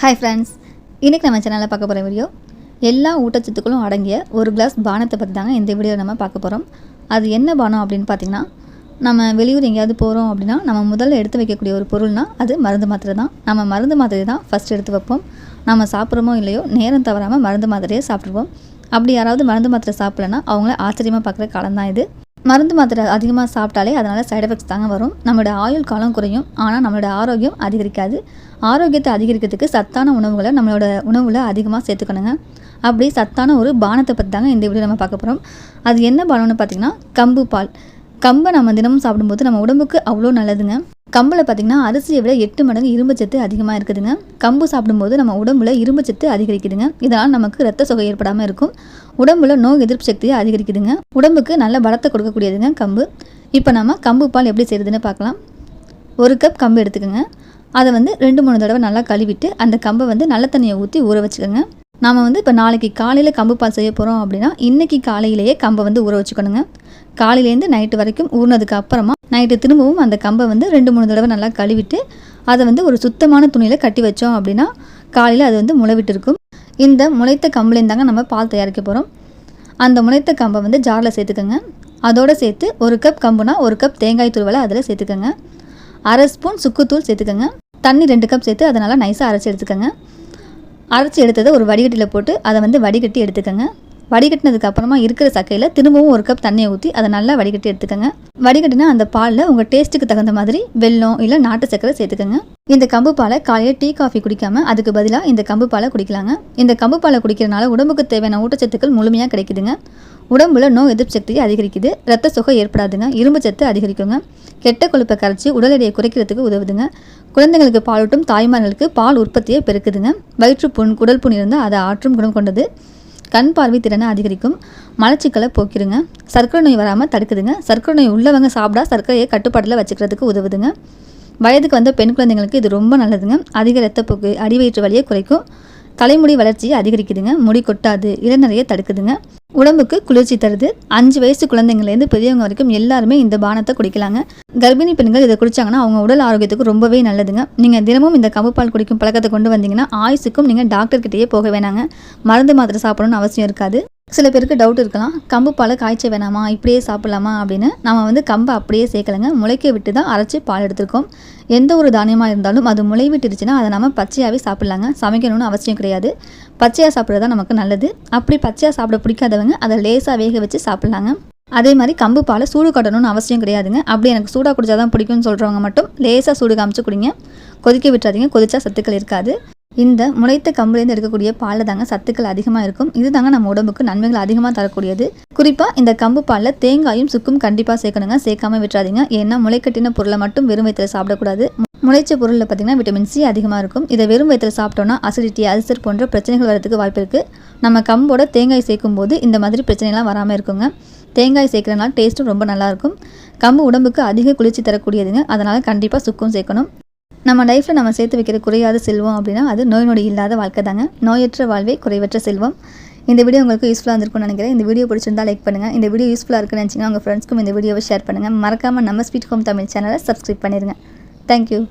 Hi friends, இன்றைக்கி நம்ம சேனலில் பார்க்க போகிற வீடியோ எல்லா ஊட்டச்சத்துக்களும் அடங்கிய ஒரு கிளாஸ் பானத்தை பற்றி தாங்க இந்த வீடியோ நம்ம பார்க்க போகிறோம். அது என்ன பானம் அப்படின்னு பார்த்திங்கன்னா, நம்ம வெளியூர் எங்கேயாவது போகிறோம் அப்படின்னா நம்ம முதல்ல எடுத்து வைக்கக்கூடிய ஒரு பொருள்னால் அது மருந்து மாத்திரை தான். நம்ம மருந்து மாத்திரை தான் ஃபஸ்ட் எடுத்து வைப்போம். நம்ம சாப்பிட்றோமோ இல்லையோ நேரம் தவறாமல் மருந்து மாத்திரையே சாப்பிட்ருவோம். அப்படி யாராவது மருந்து மாத்திரை சாப்பிட்லன்னா அவங்கள ஆச்சரியமாக பார்க்குற காலம் தான் இது. மருந்து மாத்திரை அதிகமாக சாப்பிட்டாலே அதனால் சைட் எஃபெக்ட்ஸ் தாங்க வரும். நம்மளோட ஆயுள் காலம் குறையும், ஆனால் நம்மளோட ஆரோக்கியம் அதிகரிக்காது. ஆரோக்கியத்தை அதிகரிக்கிறதுக்கு சத்தான உணவுகளை நம்மளோட உணவில் அதிகமாக சேர்த்துக்கணுங்க. அப்படி சத்தான ஒரு பானத்தை பற்றி தாங்க இந்த வீடியோ நம்ம பார்க்க போகிறோம். அது என்ன பானம்னு பார்த்திங்கன்னா கம்பு பால். கம்பை நம்ம தினமும் சாப்பிடும்போது நம்ம உடம்புக்கு அவ்வளோ நல்லதுங்க. கம்பில் பார்த்திங்கன்னா அரிசியை விட 8 மடங்கு இரும்புச்சத்து அதிகமாக இருக்குதுங்க. கம்பு சாப்பிடும்போது நம்ம உடம்புல இரும்புச்சத்து அதிகரிக்குதுங்க. இதனால் நமக்கு இரத்த சோகை ஏற்படாமல் இருக்கும். உடம்புல நோய் எதிர்ப்பு சக்தியை அதிகரிக்குதுங்க. உடம்புக்கு நல்ல பலத்தை கொடுக்கக்கூடியதுங்க கம்பு. இப்போ நம்ம கம்பு பால் எப்படி செய்கிறதுன்னு பார்க்கலாம். 1 கப் கம்பு எடுத்துக்கோங்க. அதை 2-3 தடவை நல்லா கழுவிட்டு அந்த கம்பை நல்ல தண்ணியை ஊற்றி ஊற வச்சுக்கோங்க. நாம் இப்போ நாளைக்கு காலையில் கம்பு பால் செய்ய போகிறோம் அப்படின்னா இன்றைக்கி காலையிலேயே கம்பை ஊற வச்சுக்கணுங்க. காலையிலேருந்து நைட்டு வரைக்கும் ஊறினதுக்கு அப்புறமா நைட்டு திரும்பவும் அந்த கம்பை 2-3 தடவை நல்லா கழுவிட்டு அதை ஒரு சுத்தமான துணியில் கட்டி வச்சோம் அப்படின்னா காலையில் அது முளைவிட்டு இருக்கும். இந்த முளைத்த கம்புலேருந்து தாங்க நம்ம பால் தயாரிக்க போகிறோம். அந்த முளைத்த கம்பை ஜாரில் சேர்த்துக்கோங்க. அதோடு சேர்த்து 1 கப் கம்புனா 1 கப் தேங்காய் துருவலை அதில் சேர்த்துக்கோங்க. 1/2 ஸ்பூன் சுக்குத்தூள் சேர்த்துக்கோங்க. தண்ணி 2 கப் சேர்த்து அதை நல்லா நைஸாக அரைச்சி எடுத்துக்கோங்க. அரைச்சி எடுத்ததை ஒரு வடிகட்டியில் போட்டு அதை வடிகட்டி எடுத்துக்கோங்க. வடிகட்டினதுக்கு அப்புறமா இருக்கிற சக்கையில் திரும்பவும் 1 கப் தண்ணியை ஊற்றி அதை நல்லா வடிகட்டி எடுத்துக்கோங்க. வடிகட்டினா அந்த பாலில் உங்கள் டேஸ்ட்டுக்கு தகுந்த மாதிரி வெல்லம் இல்லை நாட்டு சக்கரை சேர்த்துக்கோங்க. இந்த கம்பு பாலை காலையில் டீ காஃபி குடிக்காமல் அதுக்கு பதிலாக இந்த கம்பு பாலை குடிக்கலாங்க. இந்த கம்பு பாலை குடிக்கிறனால உடம்புக்கு தேவையான ஊட்டச்சத்துக்கள் முழுமையாக கிடைக்குதுங்க. உடம்புல நோய் எதிர்ப்பு சக்தியை அதிகரிக்குது. இரத்த சோகை ஏற்படாதுங்க. இரும்பு சத்து அதிகரிக்குங்க. கெட்ட கொழுப்பை கரைச்சி உடல் எடையை குறைக்கிறதுக்கு உதவுதுங்க. குழந்தைங்களுக்கு பாலூட்டும் தாய்மார்களுக்கு பால் உற்பத்தியை பெருக்குதுங்க. வயிற்றுப்புண் குடல் புண் இருந்தால் அதை ஆற்றும் குணம் கொண்டது. கண் பார்வை திறனை அதிகரிக்கும். மலச்சிக்கலை போக்கிடுங்க. சர்க்கரை நோய் வராமல் தடுக்குதுங்க. சர்க்கரை நோய் உள்ளவங்க சாப்பிட்டா சர்க்கரையை கட்டுப்பாட்டில் வச்சுக்கிறதுக்கு உதவுதுங்க. வயதுக்கு வந்த பெண் குழந்தைங்களுக்கு இது ரொம்ப நல்லதுங்க. அதிக ரத்தப்போக்கு அடிவயிற்று வலியை குறைக்கும். தலைமுடி வளர்ச்சியை அதிகரிக்குதுங்க. முடி கொட்டாது, இளநரையை தடுக்குதுங்க. உடம்புக்கு குளிர்ச்சி தருது. 5 வயசு குழந்தைங்கள்லேருந்து பெரியவங்க வரைக்கும் எல்லாருமே இந்த பானத்தை குடிக்கலாங்க. கர்ப்பிணி பெண்கள் இதை குடித்தாங்கன்னா அவங்க உடல் ஆரோக்கியத்துக்கு ரொம்பவே நல்லதுங்க. நீங்கள் தினமும் இந்த கம்பு பால் குடிக்கும் பழக்கத்தை கொண்டு வந்தீங்கன்னா ஆயுசுக்கும் நீங்கள் டாக்டர்கிட்டயே போக வேணாங்க. மருந்து மாத்திரை சாப்பிடணும்னு அவசியம் இருக்காது. சில பேருக்கு டவுட் இருக்கலாம், கம்பு பாலை காய்ச்ச வேணாமா, இப்படியே சாப்பிட்லாமா அப்படின்னு. நம்ம கம்பை அப்படியே சேர்க்கலைங்க. முளைக்க விட்டு தான் அரைச்சி பால் எடுத்துருக்கோம். எந்த ஒரு தானியமாக இருந்தாலும் அது முளை விட்டுருச்சுன்னா அதை நம்ம பச்சையாகவே சாப்பிட்லாங்க. சமைக்கணும்னு அவசியம் கிடையாது. பச்சையாக சாப்பிட்றது தான் நமக்கு நல்லது. அப்படி பச்சையாக சாப்பிட பிடிக்காதவங்க அதை லேசாக வேக வச்சு சாப்பிட்லாங்க. அதே மாதிரி கம்பு பாலை சூடு காட்டணும்னு அவசியம் கிடையாதுங்க. அப்படி எனக்கு சூடாக குடித்தா தான் பிடிக்கும்னு சொல்கிறவங்க மட்டும் லேசாக சூடு காமிச்சு குடிங்க. கொதிக்க விட்டுறாதீங்க. கொதிச்சா சத்துக்கள் இருக்காது. இந்த முளைத்த கம்புலேருந்து எடுக்கக்கூடிய பாலில் தாங்க சத்துக்கள் அதிகமாக இருக்கும். இது தாங்க நம்ம உடம்புக்கு நன்மைகள் அதிகமாக தரக்கூடியது. குறிப்பாக இந்த கம்பு பாலில் தேங்காயும் சுக்கும் கண்டிப்பாக சேர்க்கணுங்க. சேர்க்காம விட்டுறாதீங்க. ஏன்னா முளைக்கட்டின பொருளை மட்டும் வெறும் வயிற்றில் சாப்பிடக்கூடாது. முளைச்ச பொருளில் பார்த்திங்கன்னா விட்டமின் சி அதிகமாக இருக்கும். இதை வெறும் வயிற்றில் சாப்பிட்டோன்னா அசிடிட்டி, அல்சர் போன்ற பிரச்சனைகள் வரதுக்கு வாய்ப்பு இருக்குது. நம்ம கம்போட தேங்காய் சேர்க்கும் போது இந்த மாதிரி பிரச்சனைலாம் வராமல் இருக்குங்க. தேங்காய் சேர்க்குறதுனால டேஸ்ட்டும் ரொம்ப நல்லாயிருக்கும். கம்பு உடம்புக்கு அதிக குளிர்ச்சி தரக்கூடியதுங்க. அதனால் கண்டிப்பாக சுக்கும் சேர்க்கணும். நம்ம லைஃப்பில் நம்ம சேர்த்து வைக்கிற குறையாத செல்வம் அப்படின்னா அது நோய் நொடி இல்லாத வாழ்க்கை தாங்க. நோயற்ற வாழ்வே குறைவற்ற செல்வம். இந்த வீடியோ உங்களுக்கு யூஸ்ஃபுல்லாக இருந்திருக்கும்னு நினைக்கிறேன். இந்த வீடியோ பிடிச்சிருந்தா லைக் பண்ணுங்கள். இந்த வீடியோ யூஸ்ஃபுல்லாக இருக்குன்னு நினச்சிங்கன்னா உங்கள் ஃப்ரெண்ட்ஸ்க்கும் இந்த வீடியோவை ஷேர் பண்ணுங்கள். மறக்காமல் நம்ம ஸ்வீட் ஹோம் தமிழ் சேனலை சப்ஸ்கிரைப் பண்ணிடுங்க. தேங்க்யூ.